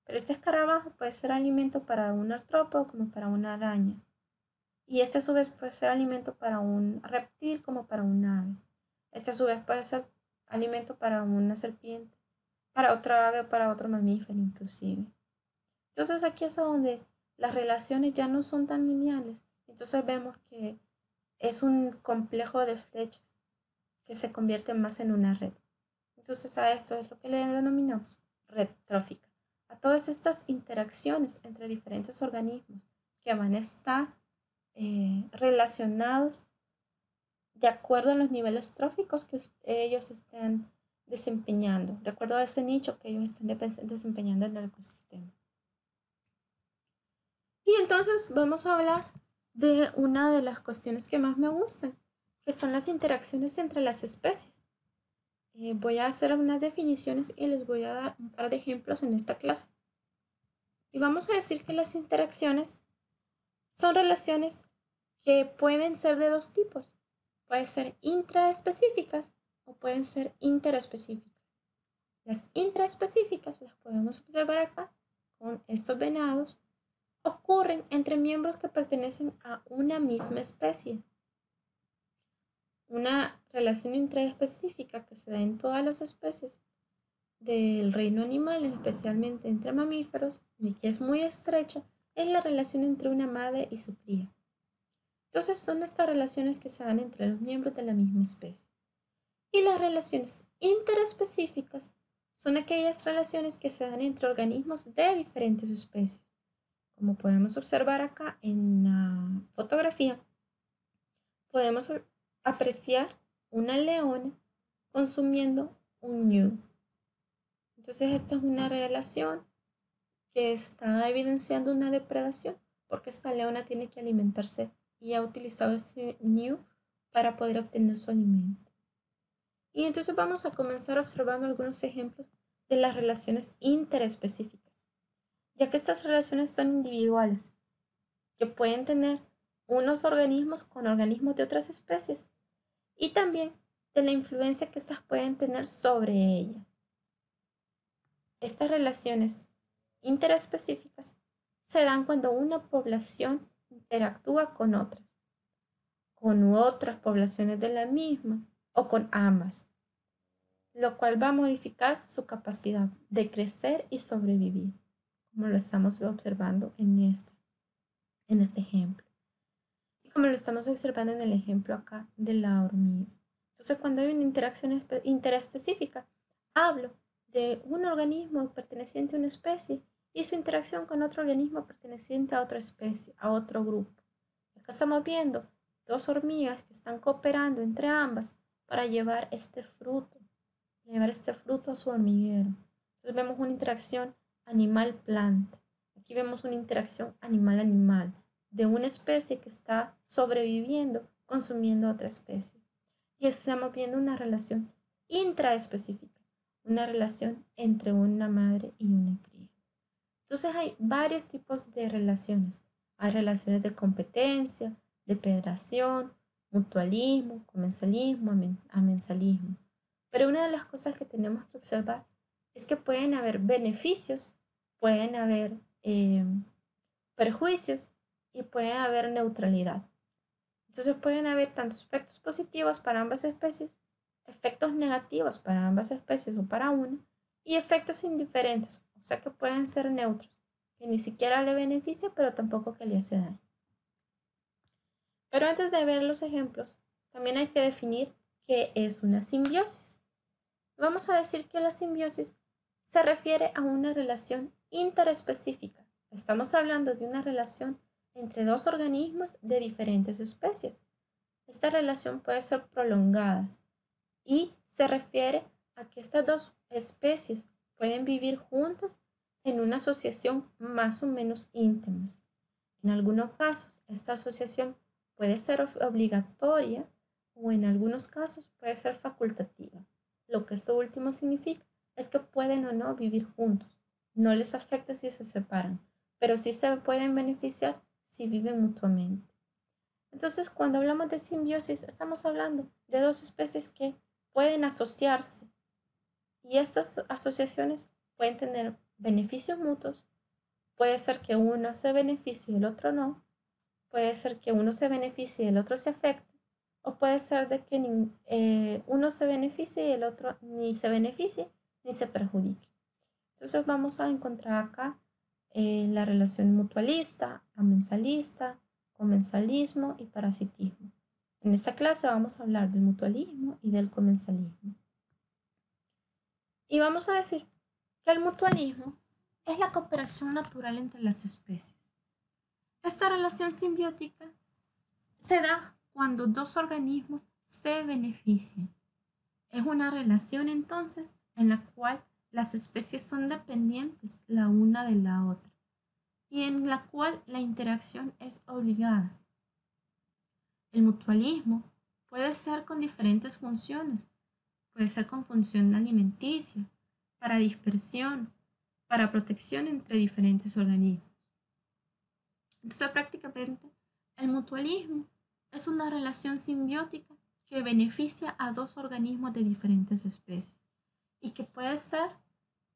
Pero este escarabajo puede ser alimento para un artrópodo como para una araña. Y este a su vez puede ser alimento para un reptil como para un ave. Este a su vez puede ser alimento para una serpiente, para otra ave o para otro mamífero inclusive. Entonces aquí es donde las relaciones ya no son tan lineales. Entonces vemos que es un complejo de flechas que se convierte más en una red. Entonces a esto es lo que le denominamos red trófica. A todas estas interacciones entre diferentes organismos que van a estar relacionados de acuerdo a los niveles tróficos que ellos estén desempeñando, de acuerdo a ese nicho que ellos estén desempeñando en el ecosistema. Y entonces vamos a hablar de una de las cuestiones que más me gustan, que son las interacciones entre las especies. Voy a hacer unas definiciones y les voy a dar un par de ejemplos en esta clase. Y vamos a decir que las interacciones son relaciones que pueden ser de dos tipos. Pueden ser intraespecíficas o pueden ser interespecíficas. Las intraespecíficas las podemos observar acá con estos venados. Ocurren entre miembros que pertenecen a una misma especie. Una relación intraespecífica que se da en todas las especies del reino animal, especialmente entre mamíferos, y que es muy estrecha, es la relación entre una madre y su cría. Entonces son estas relaciones que se dan entre los miembros de la misma especie. Y las relaciones interespecíficas son aquellas relaciones que se dan entre organismos de diferentes especies. Como podemos observar acá en la fotografía, podemos apreciar una leona consumiendo un ñu. Entonces esta es una relación que está evidenciando una depredación, porque esta leona tiene que alimentarse y ha utilizado este ñu para poder obtener su alimento. Y entonces vamos a comenzar observando algunos ejemplos de las relaciones interespecíficas, ya que estas relaciones son individuales, que pueden tener unos organismos con organismos de otras especies, y también de la influencia que estas pueden tener sobre ellas. Estas relaciones interespecíficas se dan cuando una población interactúa con otras poblaciones de la misma o con ambas, lo cual va a modificar su capacidad de crecer y sobrevivir, como lo estamos observando en este ejemplo. Y como lo estamos observando en el ejemplo acá de la hormiga. Entonces, cuando hay una interacción interespecífica, hablo de un organismo perteneciente a una especie y su interacción con otro organismo perteneciente a otra especie, a otro grupo. Acá estamos viendo dos hormigas que están cooperando entre ambas para llevar este fruto a su hormiguero. Entonces vemos una interacción animal-planta. Aquí vemos una interacción animal-animal de una especie que está sobreviviendo, consumiendo a otra especie. Y estamos viendo una relación intraespecífica, una relación entre una madre y una cría. Entonces hay varios tipos de relaciones. Hay relaciones de competencia, de federación, mutualismo, comensalismo, amensalismo. Pero una de las cosas que tenemos que observar es que pueden haber beneficios, pueden haber perjuicios y puede haber neutralidad. Entonces pueden haber tantos efectos positivos para ambas especies, efectos negativos para ambas especies o para una, y efectos indiferentes, o sea que pueden ser neutros, que ni siquiera le beneficia, pero tampoco que le hace daño. Pero antes de ver los ejemplos, también hay que definir qué es una simbiosis. Vamos a decir que la simbiosis se refiere a una relación interespecífica. Estamos hablando de una relación entre dos organismos de diferentes especies. Esta relación puede ser prolongada y se refiere a que estas dos especies pueden vivir juntas en una asociación más o menos íntima. En algunos casos, esta asociación puede ser obligatoria o en algunos casos puede ser facultativa. Lo que esto último significa es que pueden o no vivir juntos. No les afecta si se separan, pero sí se pueden beneficiar si viven mutuamente. Entonces, cuando hablamos de simbiosis, estamos hablando de dos especies que pueden asociarse y estas asociaciones pueden tener beneficios mutuos. Puede ser que uno se beneficie y el otro no. Puede ser que uno se beneficie y el otro se afecte. O puede ser de que uno se beneficie y el otro ni se beneficie ni se perjudique. Entonces vamos a encontrar acá la relación mutualista, amensalista, comensalismo y parasitismo. En esta clase vamos a hablar del mutualismo y del comensalismo. Y vamos a decir que el mutualismo es la cooperación natural entre las especies. Esta relación simbiótica se da cuando dos organismos se benefician. Es una relación entonces en la cual las especies son dependientes la una de la otra y en la cual la interacción es obligada. El mutualismo puede ser con diferentes funciones. Puede ser con función alimenticia, para dispersión, para protección entre diferentes organismos. Entonces, prácticamente, el mutualismo es una relación simbiótica que beneficia a dos organismos de diferentes especies y que puede ser,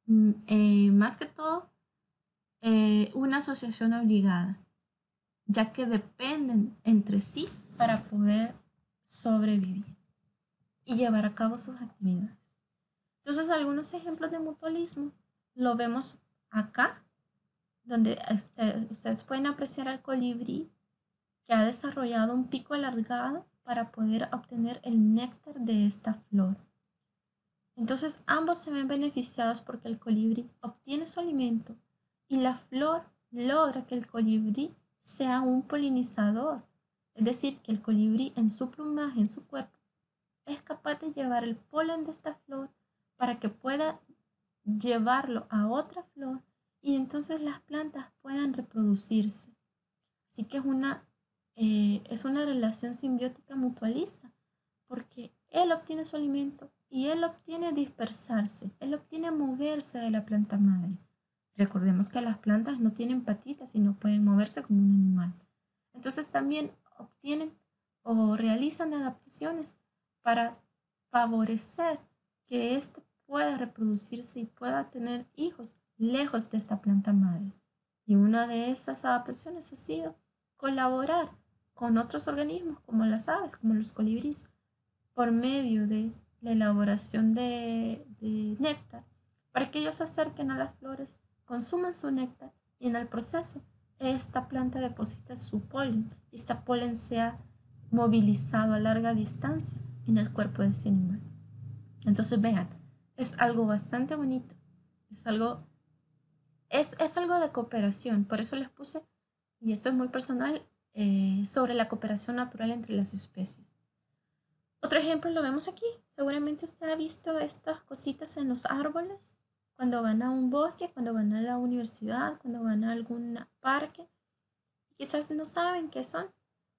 más que todo, una asociación obligada, ya que dependen entre sí para poder sobrevivir y llevar a cabo sus actividades. Entonces, algunos ejemplos de mutualismo lo vemos acá, donde ustedes pueden apreciar al colibrí que ha desarrollado un pico alargado para poder obtener el néctar de esta flor. Entonces, ambos se ven beneficiados porque el colibrí obtiene su alimento y la flor logra que el colibrí sea un polinizador. Es decir, que el colibrí en su plumaje, en su cuerpo, es capaz de llevar el polen de esta flor para que pueda llevarlo a otra flor y entonces las plantas puedan reproducirse. Así que es una relación simbiótica mutualista porque él obtiene su alimento y él obtiene dispersarse, él obtiene moverse de la planta madre. Recordemos que las plantas no tienen patitas y no pueden moverse como un animal. Entonces también obtienen o realizan adaptaciones para favorecer que éste pueda reproducirse y pueda tener hijos lejos de esta planta madre. Y una de esas adaptaciones ha sido colaborar con otros organismos como las aves, como los colibríes, por medio de la elaboración de néctar, para que ellos se acerquen a las flores, consuman su néctar y en el proceso esta planta deposita su polen y este polen sea movilizado a larga distancia en el cuerpo de este animal. Entonces vean, es algo bastante bonito, es algo Es algo de cooperación, por eso les puse, y esto es muy personal, sobre la cooperación natural entre las especies. Otro ejemplo lo vemos aquí. Seguramente usted ha visto estas cositas en los árboles cuando van a un bosque, cuando van a la universidad, cuando van a algún parque. Quizás no saben qué son.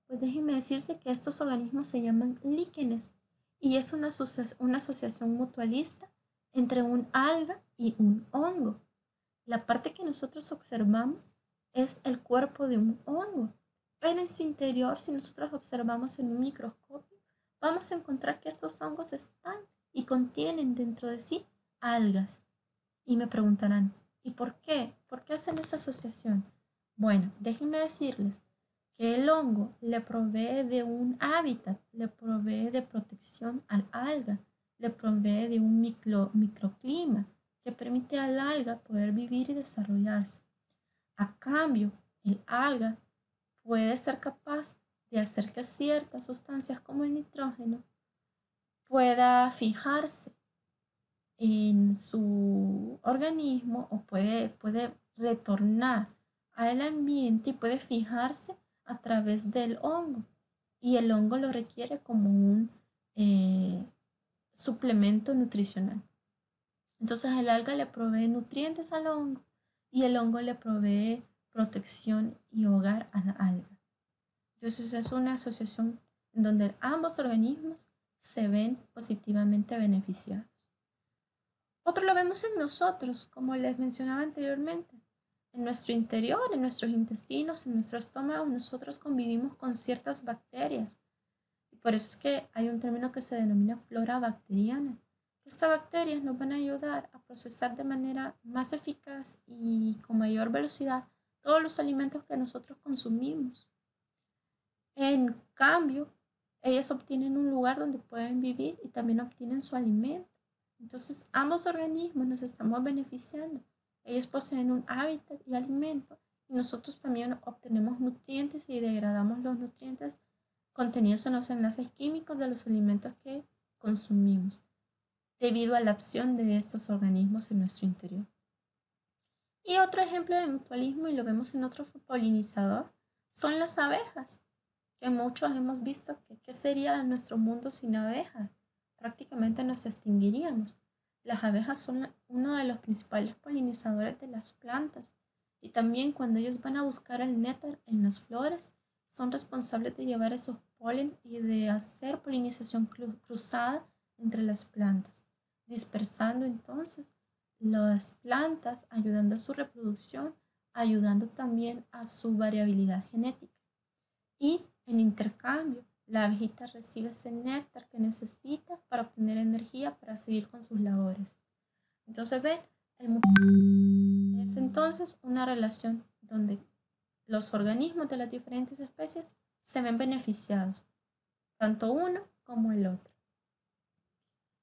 Pues déjenme decirte que estos organismos se llaman líquenes y es una asociación mutualista entre un alga y un hongo. La parte que nosotros observamos es el cuerpo de un hongo, pero en su interior, si nosotros observamos en un microscopio, vamos a encontrar que estos hongos están y contienen dentro de sí algas. Y me preguntarán, ¿y por qué? ¿Por qué hacen esa asociación? Bueno, déjenme decirles que el hongo le provee de un hábitat, le provee de protección al alga, le provee de un microclima que permite al alga poder vivir y desarrollarse. A cambio, el alga puede ser capaz de hacer que ciertas sustancias como el nitrógeno pueda fijarse en su organismo o puede retornar al ambiente y puede fijarse a través del hongo. Y el hongo lo requiere como un suplemento nutricional. Entonces el alga le provee nutrientes al hongo y el hongo le provee protección y hogar a la alga. Entonces es una asociación en donde ambos organismos se ven positivamente beneficiados. Otro lo vemos en nosotros, como les mencionaba anteriormente. En nuestro interior, en nuestros intestinos, en nuestro estómago, nosotros convivimos con ciertas bacterias. Y por eso es que hay un término que se denomina flora bacteriana. Estas bacterias nos van a ayudar a procesar de manera más eficaz y con mayor velocidad todos los alimentos que nosotros consumimos. En cambio, ellas obtienen un lugar donde pueden vivir y también obtienen su alimento. Entonces, ambos organismos nos estamos beneficiando. Ellos poseen un hábitat y alimento y nosotros también obtenemos nutrientes y degradamos los nutrientes contenidos en los enlaces químicos de los alimentos que consumimos debido a la acción de estos organismos en nuestro interior. Y otro ejemplo de mutualismo, y lo vemos en otro polinizador, son las abejas, que muchos hemos visto que qué sería nuestro mundo sin abejas. Prácticamente nos extinguiríamos. Las abejas son uno de los principales polinizadores de las plantas y también cuando ellos van a buscar el néctar en las flores, son responsables de llevar esos polen y de hacer polinización cruzada entre las plantas, dispersando entonces las plantas, ayudando a su reproducción, ayudando también a su variabilidad genética. Y en intercambio, la abejita recibe ese néctar que necesita para obtener energía para seguir con sus labores. Entonces, ven, es entonces una relación donde los organismos de las diferentes especies se ven beneficiados, tanto uno como el otro.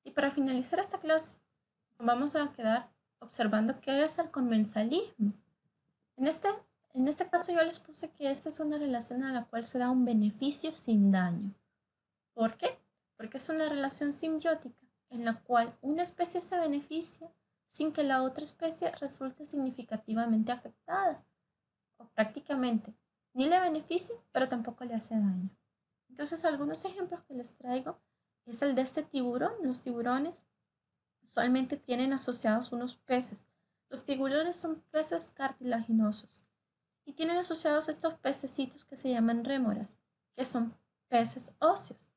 Y para finalizar esta clase, vamos a quedar observando qué es el comensalismo. En este caso yo les puse que esta es una relación a la cual se da un beneficio sin daño. ¿Por qué? Porque es una relación simbiótica en la cual una especie se beneficia sin que la otra especie resulte significativamente afectada o prácticamente ni le beneficia, pero tampoco le hace daño. Entonces algunos ejemplos que les traigo es el de este tiburón. Los tiburones usualmente tienen asociados unos peces. Los tiburones son peces cartilaginosos y tienen asociados estos pececitos que se llaman rémoras, que son peces óseos.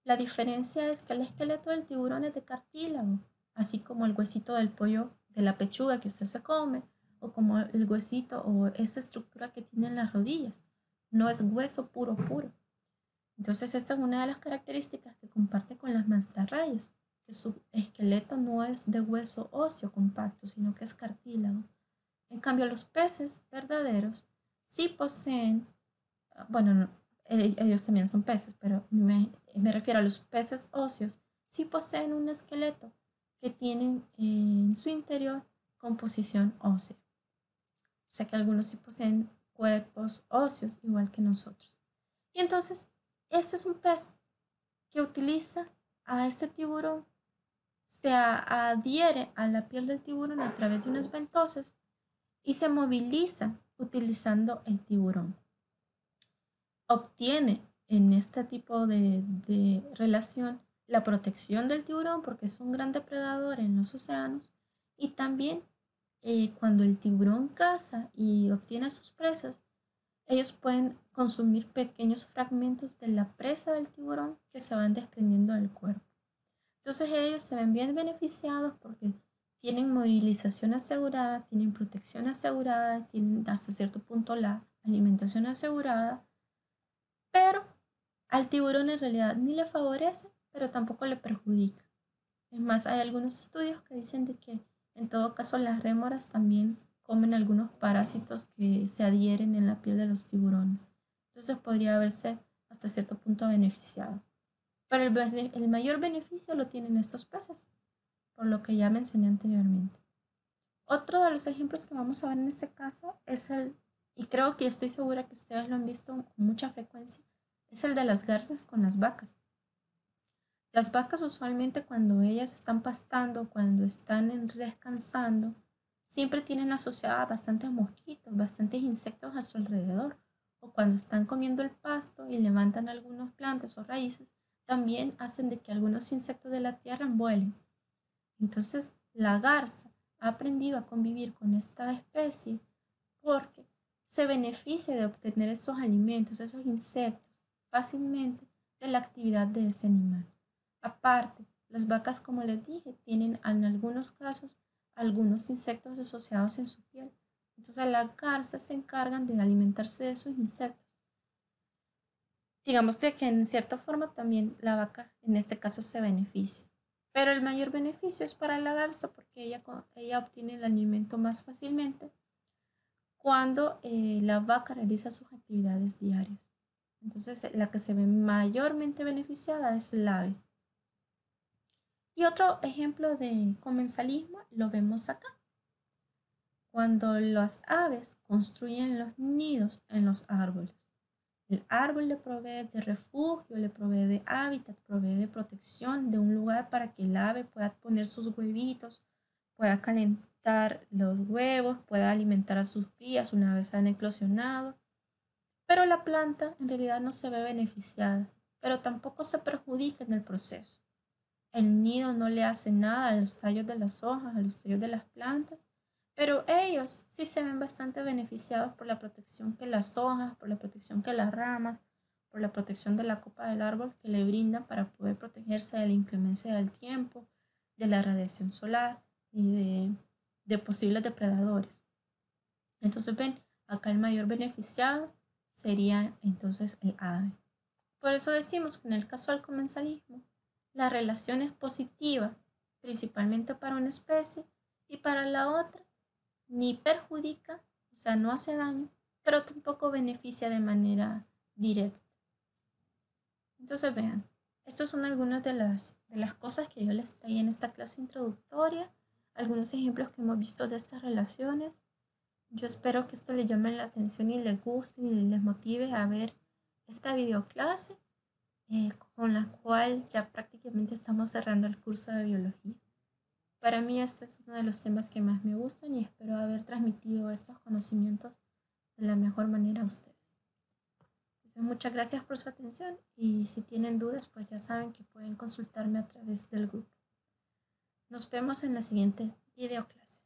La diferencia es que el esqueleto del tiburón es de cartílago, así como el huesito del pollo de la pechuga que usted se come, o como el huesito o esa estructura que tiene en las rodillas. No es hueso puro. Entonces esta es una de las características que comparte con las mantarrayas, que su esqueleto no es de hueso óseo compacto, sino que es cartílago. En cambio, los peces verdaderos sí poseen, bueno, ellos también son peces, pero me refiero a los peces óseos, sí poseen un esqueleto que tienen en su interior composición ósea. O sea que algunos sí poseen cuerpos óseos igual que nosotros. Y entonces, este es un pez que utiliza a este tiburón, se adhiere a la piel del tiburón a través de unas ventosas y se moviliza utilizando el tiburón. Obtiene en este tipo de relación la protección del tiburón porque es un gran depredador en los océanos, y también cuando el tiburón caza y obtiene sus presas, ellos pueden consumir pequeños fragmentos de la presa del tiburón que se van desprendiendo del cuerpo. Entonces ellos se ven bien beneficiados porque tienen movilización asegurada, tienen protección asegurada, tienen hasta cierto punto la alimentación asegurada, pero al tiburón en realidad ni le favorece, pero tampoco le perjudica. Es más, hay algunos estudios que dicen de que en todo caso las rémoras también comen algunos parásitos que se adhieren en la piel de los tiburones. Entonces podría verse hasta cierto punto beneficiado. Pero el mayor beneficio lo tienen estos peces, por lo que ya mencioné anteriormente. Otro de los ejemplos que vamos a ver en este caso es y creo que estoy segura que ustedes lo han visto con mucha frecuencia, es el de las garzas con las vacas. Las vacas usualmente cuando ellas están pastando, cuando están descansando, siempre tienen asociadas bastantes mosquitos, bastantes insectos a su alrededor. O cuando están comiendo el pasto y levantan algunas plantas o raíces, también hacen de que algunos insectos de la tierra vuelen. Entonces, la garza ha aprendido a convivir con esta especie porque se beneficia de obtener esos alimentos, esos insectos, fácilmente de la actividad de ese animal. Aparte, las vacas, como les dije, tienen en algunos casos algunos insectos asociados en su piel. Entonces las garzas se encargan de alimentarse de esos insectos. Digamos que en cierta forma también la vaca en este caso se beneficia. Pero el mayor beneficio es para la garza porque ella obtiene el alimento más fácilmente cuando la vaca realiza sus actividades diarias. Entonces la que se ve mayormente beneficiada es el ave. Y otro ejemplo de comensalismo lo vemos acá. Cuando las aves construyen los nidos en los árboles. El árbol le provee de refugio, le provee de hábitat, provee de protección, de un lugar para que el ave pueda poner sus huevitos, pueda calentar los huevos, pueda alimentar a sus crías una vez han eclosionado. Pero la planta en realidad no se ve beneficiada, pero tampoco se perjudica en el proceso. El nido no le hace nada a los tallos de las hojas, a los tallos de las plantas, pero ellos sí se ven bastante beneficiados por la protección que las hojas, por la protección que las ramas, por la protección de la copa del árbol que le brindan para poder protegerse de la inclemencia del tiempo, de la radiación solar y de posibles depredadores. Entonces ven, acá el mayor beneficiado sería entonces el ave. Por eso decimos que en el caso del comensalismo, la relación es positiva, principalmente para una especie, y para la otra ni perjudica, o sea, no hace daño, pero tampoco beneficia de manera directa. Entonces vean, estas son algunas de las cosas que yo les traía en esta clase introductoria, algunos ejemplos que hemos visto de estas relaciones. Yo espero que esto les llame la atención y les guste y les motive a ver esta videoclase. Con la cual ya prácticamente estamos cerrando el curso de biología. Para mí este es uno de los temas que más me gustan y espero haber transmitido estos conocimientos de la mejor manera a ustedes. Entonces, muchas gracias por su atención y si tienen dudas pues ya saben que pueden consultarme a través del grupo. Nos vemos en la siguiente videoclase.